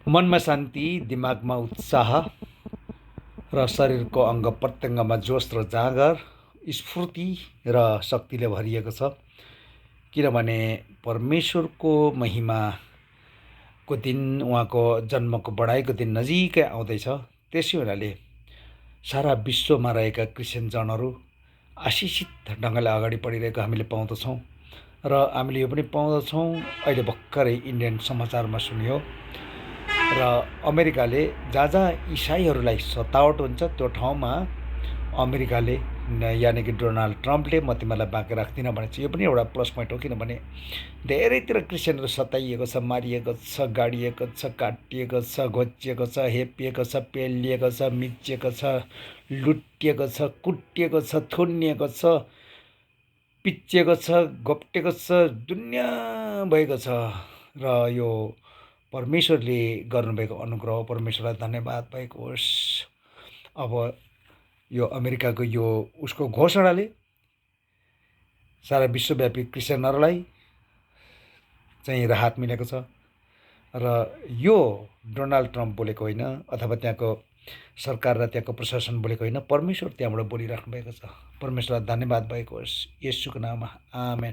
मनमा शान्ति, दिमागमा उत्साह र शरीरको अङ्ग प्रत्यङ्गमा जोस र जाँगर, स्फूर्ति र शक्तिले भरिएको छ। किनभने परमेश्वरको महिमाको दिन, उहाँको जन्मको बढाइको दिन नजिकै आउँदैछ। त्यसै हुनाले सारा विश्वमा रहेका क्रिस्चियन जनहरू आशिषित ढङ्गले अगाडि बढिरहेको हामीले पाउँदछौँ र हामीले यो पनि पाउँदछौँ। अहिले भर्खरै इन्डियन समाचारमा सुनियो र अमेरिकाले जहाँ जहाँ इसाईहरूलाई सतावट हुन्छ त्यो ठाउँमा अमेरिकाले यानि कि डोनाल्ड ट्रम्पले म तिमीहरूलाई बाँकी राख्दिनँ भनेपछि यो पनि एउटा प्लस पोइन्ट हो। किनभने धेरैतिर क्रिस्चियनहरू सताइएको छ, मारिएको छ, गाडिएको छ, काटिएको छ, घोचिएको छ, हेपिएको छ, पेलिएको छ, मिचिएको छ, लुटिएको छ, कुटिएको छ, थुनिएको छ, पिच्चिएको छ, घोप्टेको छ, दुनियाँ भएको छ। र यो परमेश्वरले गर्नुभएको अनुग्रह हो। परमेश्वरलाई धन्यवाद भएको होस्। अब यो अमेरिकाको यो उसको घोषणाले सारा विश्वव्यापी क्रिस्चियनहरूलाई चाहिँ राहत मिलेको छ। र यो डोनाल्ड ट्रम्प बोलेको होइन, अथवा त्यहाँको सरकार र त्यहाँको प्रशासन बोलेको होइन, परमेश्वर त्यहाँबाट बोलिराख्नु भएको छ। परमेश्वरलाई धन्यवाद भएको होस्। येशूको नाममा आमेन।